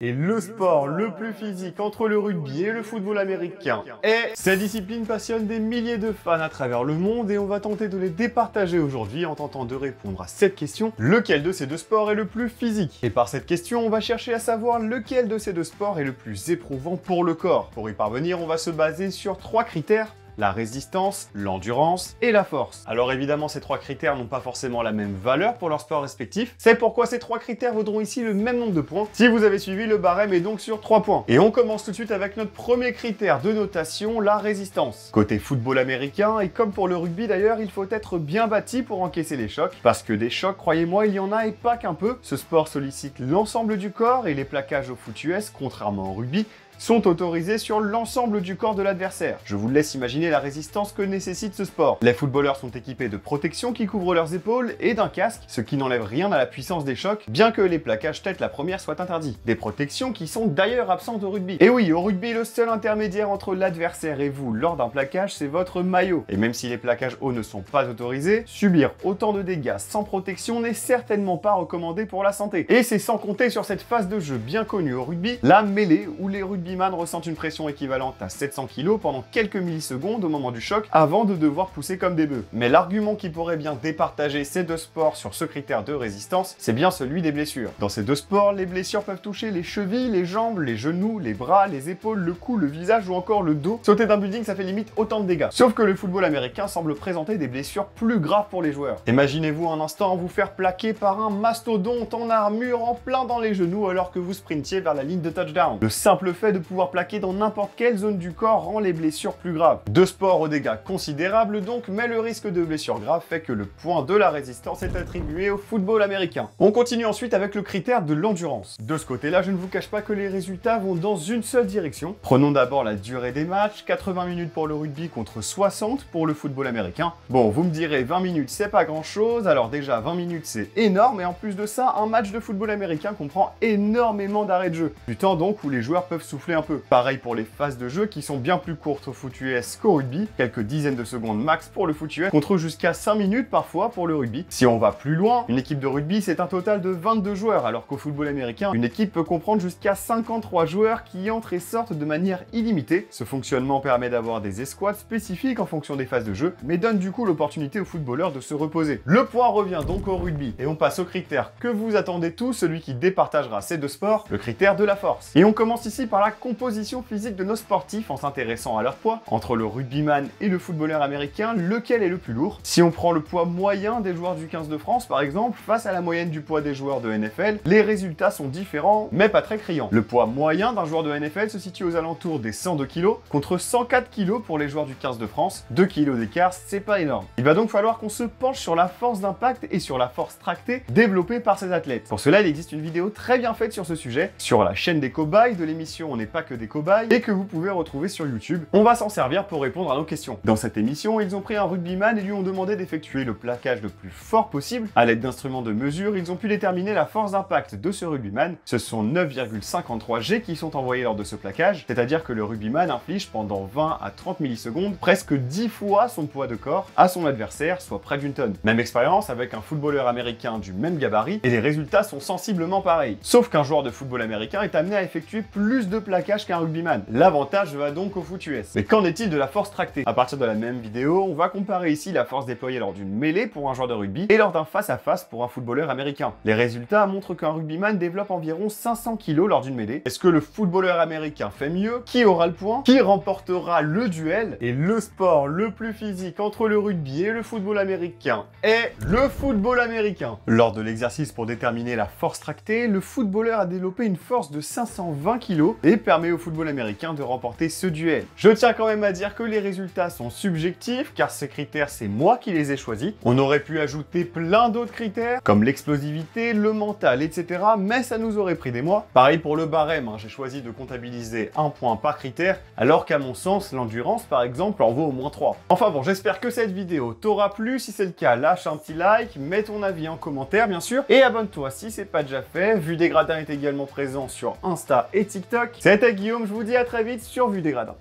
Et le sport le plus physique entre le rugby et le football américain est... Cette discipline passionne des milliers de fans à travers le monde et on va tenter de les départager aujourd'hui en tentant de répondre à cette question: lequel de ces deux sports est le plus physique? Et par cette question, on va chercher à savoir lequel de ces deux sports est le plus éprouvant pour le corps. Pour y parvenir, on va se baser sur 3 critères: la résistance, l'endurance et la force. Alors évidemment, ces 3 critères n'ont pas forcément la même valeur pour leur sport respectif. C'est pourquoi ces 3 critères vaudront ici le même nombre de points. Si vous avez suivi, le barème est donc sur 3 points. Et on commence tout de suite avec notre premier critère de notation, la résistance. Côté football américain, et comme pour le rugby d'ailleurs, il faut être bien bâti pour encaisser les chocs. Parce que des chocs, croyez-moi, il y en a et pas qu'un peu. Ce sport sollicite l'ensemble du corps et les plaquages au foot US, contrairement au rugby, sont autorisés sur l'ensemble du corps de l'adversaire. Je vous laisse imaginer la résistance que nécessite ce sport. Les footballeurs sont équipés de protections qui couvrent leurs épaules et d'un casque, ce qui n'enlève rien à la puissance des chocs, bien que les plaquages tête la première soient interdits. Des protections qui sont d'ailleurs absentes au rugby. Et oui, au rugby, le seul intermédiaire entre l'adversaire et vous lors d'un plaquage, c'est votre maillot. Et même si les plaquages hauts ne sont pas autorisés, subir autant de dégâts sans protection n'est certainement pas recommandé pour la santé. Et c'est sans compter sur cette phase de jeu bien connue au rugby, la mêlée, où les rugbyman ressentent une pression équivalente à 700 kg pendant quelques millisecondes au moment du choc avant de devoir pousser comme des bœufs. Mais l'argument qui pourrait bien départager ces deux sports sur ce critère de résistance, c'est bien celui des blessures. Dans ces deux sports, les blessures peuvent toucher les chevilles, les jambes, les genoux, les bras, les épaules, le cou, le visage ou encore le dos. Sauter d'un building, ça fait limite autant de dégâts. Sauf que le football américain semble présenter des blessures plus graves pour les joueurs. Imaginez-vous un instant vous faire plaquer par un mastodonte en armure en plein dans les genoux alors que vous sprintiez vers la ligne de touchdown. Le simple fait de pouvoir plaquer dans n'importe quelle zone du corps rend les blessures plus graves. Deux sports aux dégâts considérables donc, mais le risque de blessure grave fait que le point de la résistance est attribué au football américain. On continue ensuite avec le critère de l'endurance. De ce côté-là, je ne vous cache pas que les résultats vont dans une seule direction. Prenons d'abord la durée des matchs, 80 minutes pour le rugby contre 60 pour le football américain. Bon, vous me direz 20 minutes c'est pas grand chose, alors déjà 20 minutes c'est énorme, et en plus de ça, un match de football américain comprend énormément d'arrêts de jeu. Du temps donc où les joueurs peuvent souffler un peu. Pareil pour les phases de jeu qui sont bien plus courtes au foot US qu'au rugby, quelques dizaines de secondes max pour le foot US, contre jusqu'à 5 minutes parfois pour le rugby. Si on va plus loin, une équipe de rugby c'est un total de 22 joueurs, alors qu'au football américain, une équipe peut comprendre jusqu'à 53 joueurs qui entrent et sortent de manière illimitée. Ce fonctionnement permet d'avoir des escouades spécifiques en fonction des phases de jeu, mais donne du coup l'opportunité aux footballeurs de se reposer. Le point revient donc au rugby, et on passe au critère que vous attendez tous, celui qui départagera ces deux sports, le critère de la force. Et on commence ici par la composition physique de nos sportifs en s'intéressant à leur poids. Entre le rugbyman et le footballeur américain, lequel est le plus lourd? Si on prend le poids moyen des joueurs du 15 de France par exemple, face à la moyenne du poids des joueurs de NFL, les résultats sont différents, mais pas très criants. Le poids moyen d'un joueur de NFL se situe aux alentours des 102 kg, contre 104 kg pour les joueurs du 15 de France. 2 kg d'écart, c'est pas énorme. Il va donc falloir qu'on se penche sur la force d'impact et sur la force tractée développée par ces athlètes. Pour cela, il existe une vidéo très bien faite sur ce sujet, sur la chaîne des cobayes de l'émission On n'est pas que des cobayes, et que vous pouvez retrouver sur YouTube. On va s'en servir pour répondre à nos questions. Dans cette émission, ils ont pris un rugbyman et lui ont demandé d'effectuer le plaquage le plus fort possible. À l'aide d'instruments de mesure, ils ont pu déterminer la force d'impact de ce rugbyman. Ce sont 9,53 G qui sont envoyés lors de ce plaquage, c'est-à-dire que le rugbyman inflige pendant 20 à 30 millisecondes presque 10 fois son poids de corps à son adversaire, soit près d'une tonne. Même expérience avec un footballeur américain du même gabarit, et les résultats sont sensiblement pareils. Sauf qu'un joueur de football américain est amené à effectuer plus de plaquages qu'un rugbyman. L'avantage va donc au foot US. Mais qu'en est-il de la force tractée? À partir de la même vidéo, on va comparer ici la force déployée lors d'une mêlée pour un joueur de rugby et lors d'un face-à-face pour un footballeur américain. Les résultats montrent qu'un rugbyman développe environ 500 kg lors d'une mêlée. Est-ce que le footballeur américain fait mieux? Qui aura le point? Qui remportera le duel? Et le sport le plus physique entre le rugby et le football américain est le football américain. Lors de l'exercice pour déterminer la force tractée, le footballeur a développé une force de 520 kg et permet au football américain de remporter ce duel. Je tiens quand même à dire que les résultats sont subjectifs, car ces critères, c'est moi qui les ai choisis. On aurait pu ajouter plein d'autres critères, comme l'explosivité, le mental, etc., mais ça nous aurait pris des mois. Pareil pour le barème, j'ai choisi de comptabiliser un point par critère, alors qu'à mon sens, l'endurance, par exemple, en vaut au moins 3. Enfin bon, j'espère que cette vidéo t'aura plu. Si c'est le cas, lâche un petit like, mets ton avis en commentaire, bien sûr, et abonne-toi si c'est pas déjà fait. Vue des Gradins est également présent sur Insta et TikTok. C'était Guillaume, je vous dis à très vite sur Vue des Gradins.